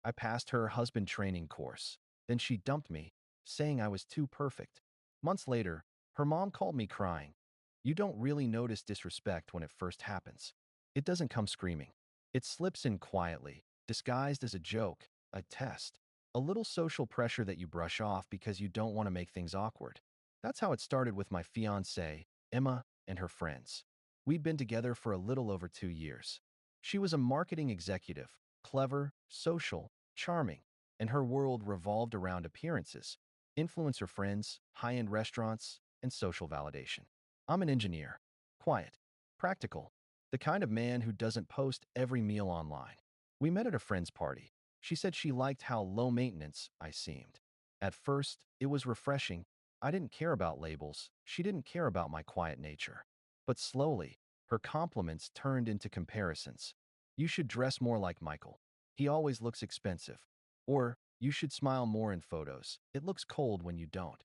I passed her husband training course. Then she dumped me, saying I was too perfect. Months later, her mom called me crying. You don't really notice disrespect when it first happens. It doesn't come screaming. It slips in quietly, disguised as a joke, a test, a little social pressure that you brush off because you don't want to make things awkward. That's how it started with my fiancée, Emma, and her friends. We'd been together for a little over 2 years. She was a marketing executive, clever, social, charming, and her world revolved around appearances, influencer friends, high-end restaurants, and social validation. I'm an engineer, quiet, practical, the kind of man who doesn't post every meal online. We met at a friend's party. She said she liked how low maintenance I seemed. At first, it was refreshing. I didn't care about labels. She didn't care about my quiet nature. But slowly, her compliments turned into comparisons. You should dress more like Michael. He always looks expensive. Or, you should smile more in photos. It looks cold when you don't.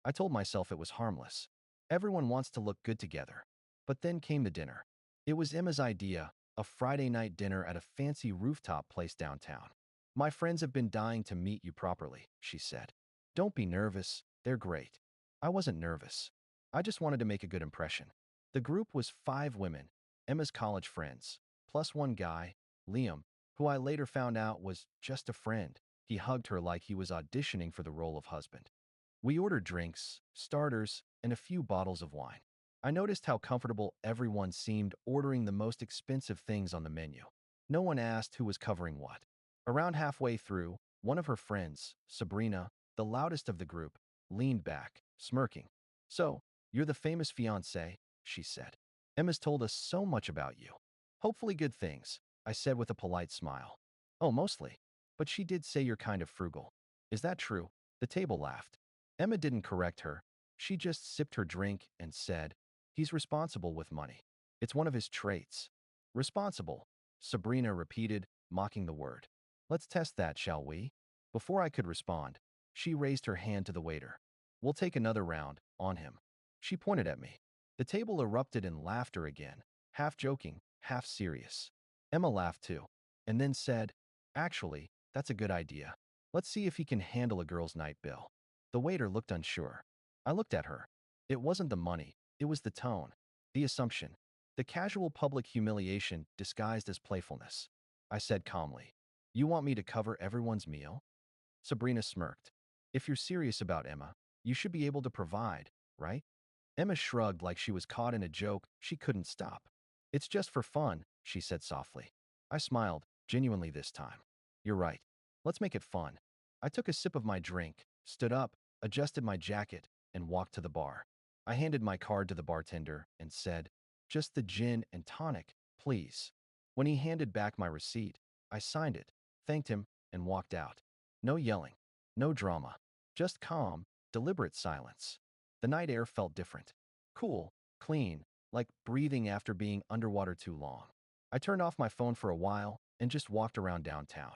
I told myself it was harmless. Everyone wants to look good together. But then came the dinner. It was Emma's idea, a Friday night dinner at a fancy rooftop place downtown. My friends have been dying to meet you properly, she said. Don't be nervous, they're great. I wasn't nervous. I just wanted to make a good impression. The group was 5 women, Emma's college friends, plus one guy, Liam, who I later found out was just a friend. He hugged her like he was auditioning for the role of husband. We ordered drinks, starters, and a few bottles of wine. I noticed how comfortable everyone seemed ordering the most expensive things on the menu. No one asked who was covering what. Around halfway through, one of her friends, Sabrina, the loudest of the group, leaned back, smirking. So, you're the famous fiancé, she said. Emma's told us so much about you. Hopefully good things, I said with a polite smile. Oh, mostly. But she did say you're kind of frugal. Is that true? The table laughed. Emma didn't correct her. She just sipped her drink and said, he's responsible with money. It's one of his traits. Responsible, Sabrina repeated, mocking the word. Let's test that, shall we? Before I could respond, she raised her hand to the waiter. We'll take another round, on him. She pointed at me. The table erupted in laughter again, half joking, half serious. Emma laughed too, and then said, actually, that's a good idea. Let's see if he can handle a girl's night bill. The waiter looked unsure. I looked at her. It wasn't the money, it was the tone, the assumption, the casual public humiliation disguised as playfulness. I said calmly, you want me to cover everyone's meal? Sabrina smirked. If you're serious about Emma, you should be able to provide, right? Emma shrugged like she was caught in a joke she couldn't stop. It's just for fun, she said softly. I smiled, genuinely this time. You're right. Let's make it fun. I took a sip of my drink, stood up, adjusted my jacket, and walked to the bar. I handed my card to the bartender and said, just the gin and tonic, please. When he handed back my receipt, I signed it, thanked him, and walked out. No yelling, no drama, just calm, deliberate silence. The night air felt different. Cool, clean, like breathing after being underwater too long. I turned off my phone for a while and just walked around downtown.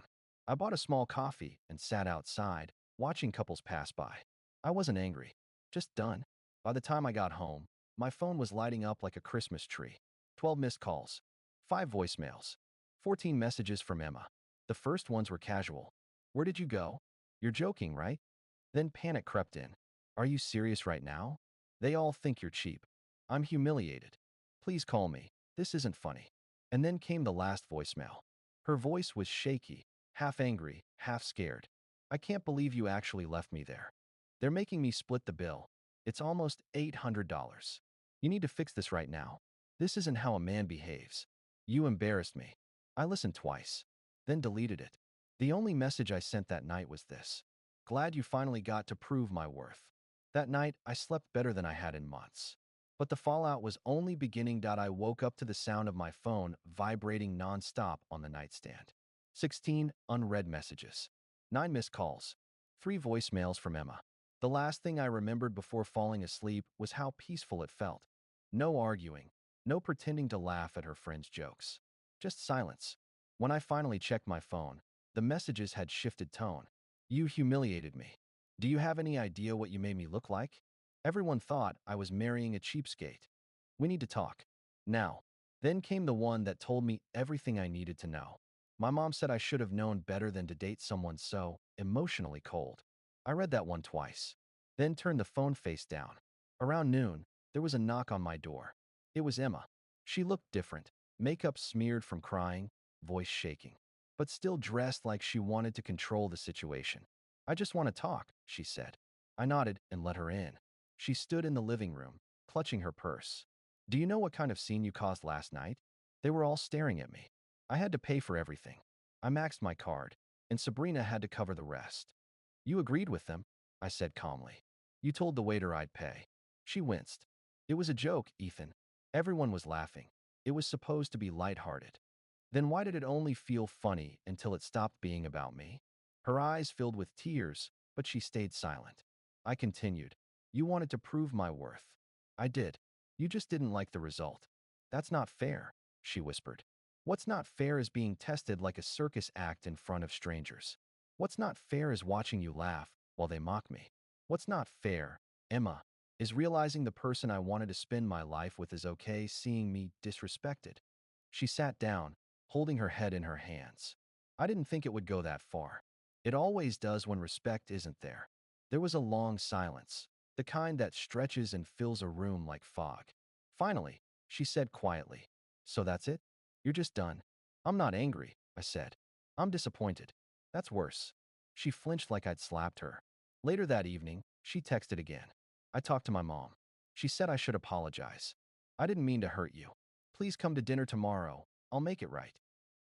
I bought a small coffee and sat outside, watching couples pass by. I wasn't angry, just done. By the time I got home, my phone was lighting up like a Christmas tree. 12 missed calls, 5 voicemails, 14 messages from Emma. The first ones were casual. Where did you go? You're joking, right? Then panic crept in. Are you serious right now? They all think you're cheap. I'm humiliated. Please call me. This isn't funny. And then came the last voicemail. Her voice was shaky, half angry, half scared. I can't believe you actually left me there. They're making me split the bill. It's almost $800. You need to fix this right now. This isn't how a man behaves. You embarrassed me. I listened twice, then deleted it. The only message I sent that night was this. Glad you finally got to prove my worth. That night, I slept better than I had in months. But the fallout was only beginning. I woke up to the sound of my phone vibrating nonstop on the nightstand. 16 unread messages. 9 missed calls. 3 voicemails from Emma. The last thing I remembered before falling asleep was how peaceful it felt. No arguing, no pretending to laugh at her friends' jokes. Just silence. When I finally checked my phone, the messages had shifted tone. You humiliated me. Do you have any idea what you made me look like? Everyone thought I was marrying a cheapskate. We need to talk. Now. Then came the one that told me everything I needed to know. My mom said I should have known better than to date someone so emotionally cold. I read that one twice, then turned the phone face down. Around noon, there was a knock on my door. It was Emma. She looked different, makeup smeared from crying, voice shaking, but still dressed like she wanted to control the situation. "I just want to talk," she said. I nodded and let her in. She stood in the living room, clutching her purse. "Do you know what kind of scene you caused last night?" They were all staring at me. I had to pay for everything. I maxed my card, and Sabrina had to cover the rest. "You agreed with them," I said calmly. "You told the waiter I'd pay." She winced. "It was a joke, Ethan." Everyone was laughing. It was supposed to be lighthearted. "Then why did it only feel funny until it stopped being about me?" Her eyes filled with tears, but she stayed silent. I continued. "You wanted to prove my worth." "I did. You just didn't like the result." "That's not fair," she whispered. "What's not fair is being tested like a circus act in front of strangers. What's not fair is watching you laugh while they mock me. What's not fair, Emma, is realizing the person I wanted to spend my life with is okay seeing me disrespected." She sat down, holding her head in her hands. "I didn't think it would go that far. It always does when respect isn't there." There was a long silence, the kind that stretches and fills a room like fog. Finally, she said quietly, "So that's it? You're just done?" "I'm not angry," I said. "I'm disappointed." "That's worse." She flinched like I'd slapped her. Later that evening, she texted again. I talked to my mom. She said I should apologize. "I didn't mean to hurt you. Please come to dinner tomorrow. I'll make it right."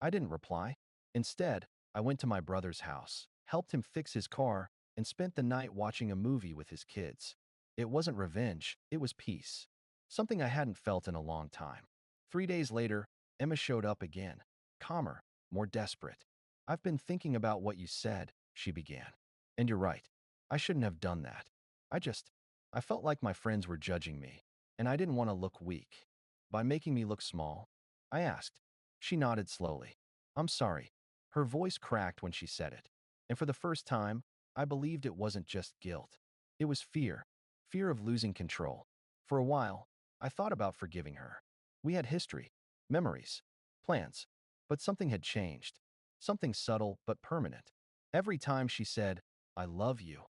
I didn't reply. Instead, I went to my brother's house, helped him fix his car, and spent the night watching a movie with his kids. It wasn't revenge, it was peace. Something I hadn't felt in a long time. 3 days later, Emma showed up again, calmer, more desperate. "I've been thinking about what you said," she began. "And you're right. I shouldn't have done that. I just, I felt like my friends were judging me, and I didn't want to look weak. By making me look small?" I asked. She nodded slowly. "I'm sorry." Her voice cracked when she said it. And for the first time, I believed it wasn't just guilt. It was fear. Fear of losing control. For a while, I thought about forgiving her. We had history, memories, plans. But something had changed. Something subtle but permanent. Every time she said, "I love you,"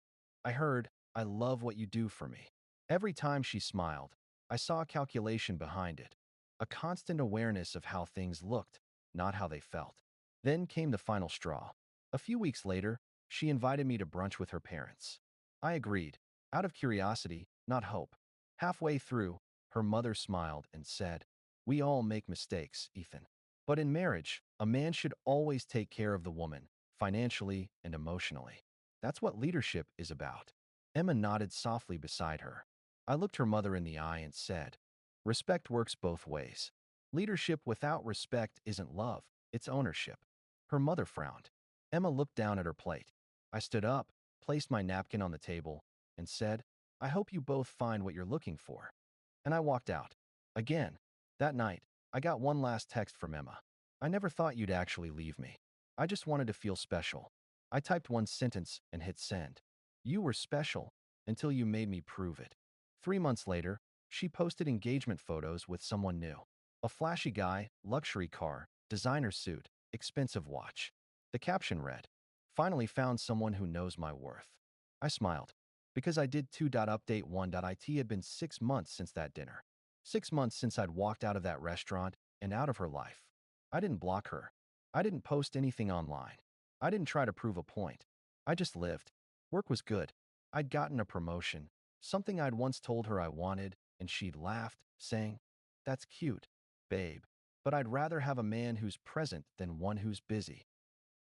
I heard, "I love what you do for me." Every time she smiled, I saw a calculation behind it. A constant awareness of how things looked, not how they felt. Then came the final straw. A few weeks later, she invited me to brunch with her parents. I agreed, out of curiosity, not hope. Halfway through, her mother smiled and said, "We all make mistakes, Ethan. But in marriage, a man should always take care of the woman, financially and emotionally. That's what leadership is about." Emma nodded softly beside her. I looked her mother in the eye and said, "Respect works both ways. Leadership without respect isn't love, it's ownership." Her mother frowned. Emma looked down at her plate. I stood up, placed my napkin on the table, and said, "I hope you both find what you're looking for." And I walked out. Again, that night, I got one last text from Emma. "I never thought you'd actually leave me. I just wanted to feel special." I typed one sentence and hit send. "You were special until you made me prove it." 3 months later, she posted engagement photos with someone new. A flashy guy, luxury car, designer suit, expensive watch. The caption read, "Finally found someone who knows my worth." I smiled. Because I did 2.update 1.it had been 6 months since that dinner. 6 months since I'd walked out of that restaurant and out of her life. I didn't block her. I didn't post anything online. I didn't try to prove a point. I just lived. Work was good. I'd gotten a promotion, something I'd once told her I wanted, and she'd laughed, saying, "That's cute, babe. But I'd rather have a man who's present than one who's busy."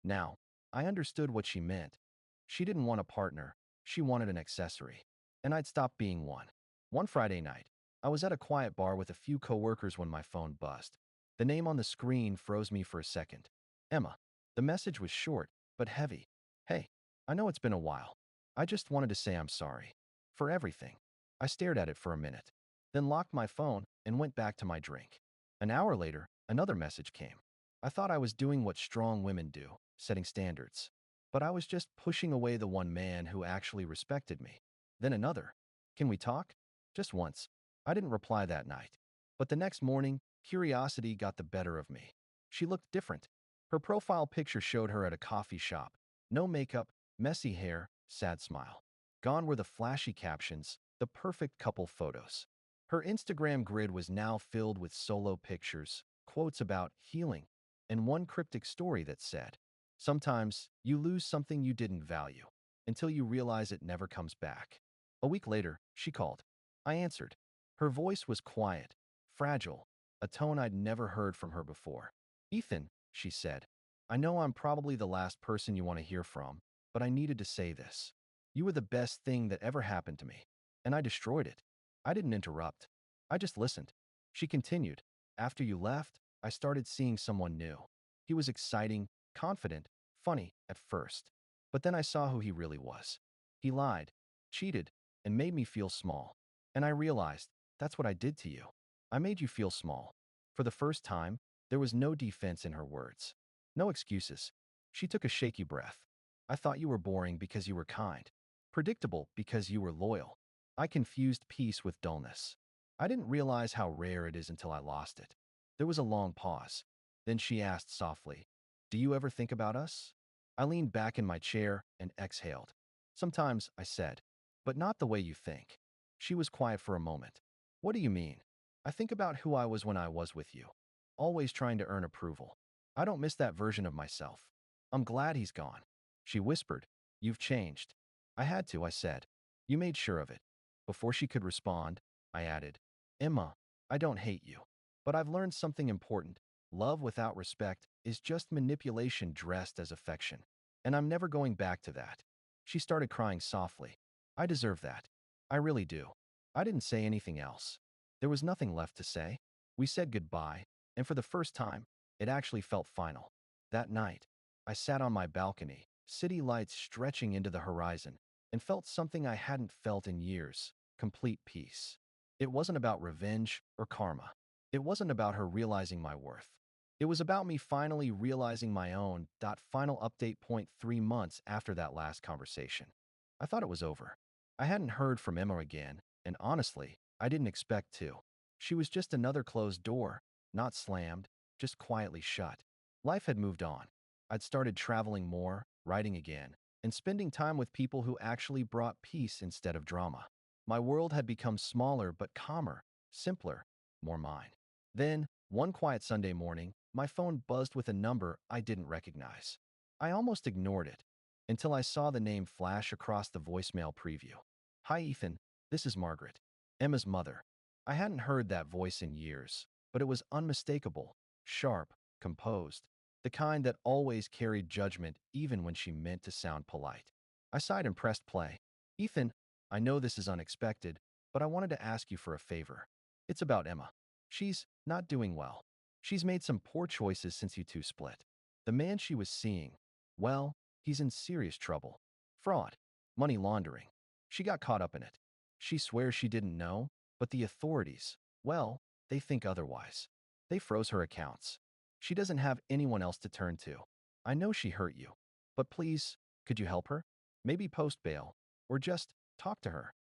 Now, I understood what she meant. She didn't want a partner. She wanted an accessory. And I'd stopped being one. One Friday night, I was at a quiet bar with a few coworkers when my phone buzzed. The name on the screen froze me for a second. Emma. The message was short, but heavy. "Hey, I know it's been a while. I just wanted to say I'm sorry. For everything." I stared at it for a minute, then locked my phone and went back to my drink. An hour later, another message came. I thought I was doing what strong women do, setting standards. But I was just pushing away the one man who actually respected me. Then another. "Can we talk?" Just once. I didn't reply that night. But the next morning, curiosity got the better of me. She looked different. Her profile picture showed her at a coffee shop. No makeup, messy hair, sad smile. Gone were the flashy captions, the perfect couple photos. Her Instagram grid was now filled with solo pictures, quotes about healing, and one cryptic story that said, "Sometimes you lose something you didn't value until you realize it never comes back." A week later, she called. I answered. Her voice was quiet, fragile, a tone I'd never heard from her before. "Ethan," she said, "I know I'm probably the last person you want to hear from, but I needed to say this. You were the best thing that ever happened to me, and I destroyed it." I didn't interrupt. I just listened. She continued, "After you left, I started seeing someone new. He was exciting, confident, funny at first. But then I saw who he really was. He lied, cheated, and made me feel small. And I realized, that's what I did to you. I made you feel small." For the first time, there was no defense in her words. No excuses. She took a shaky breath. "I thought you were boring because you were kind. Predictable because you were loyal. I confused peace with dullness. I didn't realize how rare it is until I lost it." There was a long pause. Then she asked softly, "Do you ever think about us?" I leaned back in my chair and exhaled. "Sometimes," I said, "but not the way you think." She was quiet for a moment. "What do you mean?" "I think about who I was when I was with you. Always trying to earn approval. I don't miss that version of myself. I'm glad he's gone." She whispered, "You've changed." "I had to," I said. "You made sure of it." Before she could respond, I added, "Emma, I don't hate you. But I've learned something important. Love without respect is just manipulation dressed as affection. And I'm never going back to that." She started crying softly. "I deserve that. I really do." I didn't say anything else. There was nothing left to say. We said goodbye, and for the first time, it actually felt final. That night, I sat on my balcony, city lights stretching into the horizon, and felt something I hadn't felt in years: complete peace. It wasn't about revenge or karma. It wasn't about her realizing my worth. It was about me finally realizing my own. Final update point 3 months after that last conversation. I thought it was over. I hadn't heard from Emma again, and honestly, I didn't expect to. She was just another closed door, not slammed, just quietly shut. Life had moved on. I'd started traveling more, writing again, and spending time with people who actually brought peace instead of drama. My world had become smaller but calmer, simpler, more mine. Then, one quiet Sunday morning, my phone buzzed with a number I didn't recognize. I almost ignored it until I saw the name flash across the voicemail preview. "Hi, Ethan. This is Margaret, Emma's mother." I hadn't heard that voice in years, but it was unmistakable, sharp, composed, the kind that always carried judgment even when she meant to sound polite. I sighed and pressed play. "Ethan, I know this is unexpected, but I wanted to ask you for a favor. It's about Emma. She's not doing well. She's made some poor choices since you two split. The man she was seeing, well, he's in serious trouble. Fraud, money laundering. She got caught up in it. She swears she didn't know, but the authorities, well, they think otherwise. They froze her accounts. She doesn't have anyone else to turn to. I know she hurt you, but please, could you help her? Maybe post bail, or just talk to her."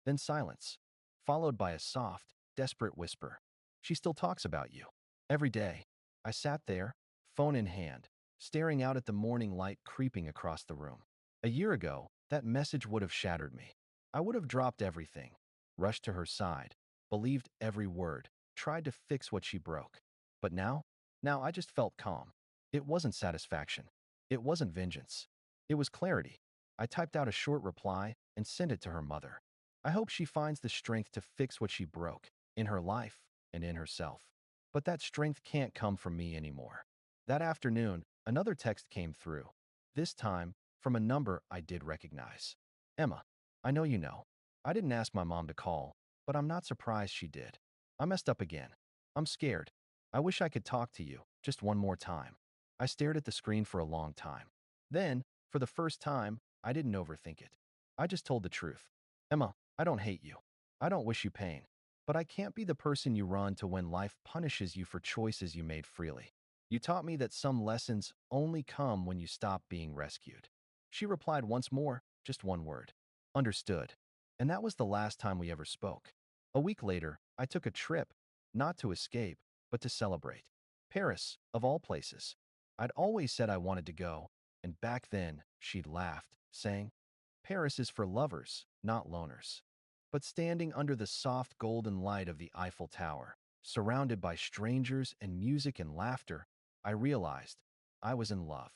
Then silence, followed by a soft, desperate whisper. "She still talks about you. Every day." I sat there, phone in hand, staring out at the morning light creeping across the room. A year ago, that message would have shattered me. I would have dropped everything, rushed to her side, believed every word, tried to fix what she broke. But now I just felt calm. It wasn't satisfaction. It wasn't vengeance. It was clarity. I typed out a short reply and sent it to her mother. I hope she finds the strength to fix what she broke, in her life and in herself. But that strength can't come from me anymore. That afternoon, another text came through, this time from a number I did recognize. "Emma, I know you know. I didn't ask my mom to call, but I'm not surprised she did. I messed up again. I'm scared. I wish I could talk to you, just one more time." I stared at the screen for a long time. Then, for the first time, I didn't overthink it. I just told the truth. "Emma, I don't hate you. I don't wish you pain. But I can't be the person you run to when life punishes you for choices you made freely. You taught me that some lessons only come when you stop being rescued." She replied once more, just one word. "Understood." And that was the last time we ever spoke. A week later, I took a trip, not to escape, but to celebrate. Paris, of all places. I'd always said I wanted to go, and back then she'd laughed, saying, Paris is for lovers, not loners. But standing under the soft golden light of the Eiffel Tower, surrounded by strangers and music and laughter, I realized I was in love.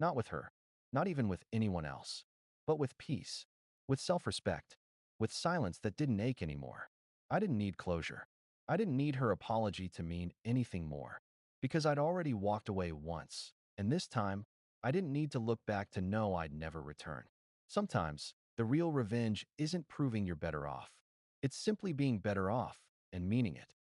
Not with her, not even with anyone else, but with peace, with self-respect, with silence that didn't ache anymore. I didn't need closure. I didn't need her apology to mean anything more, because I'd already walked away once, and this time, I didn't need to look back to know I'd never return. Sometimes, the real revenge isn't proving you're better off. It's simply being better off and meaning it.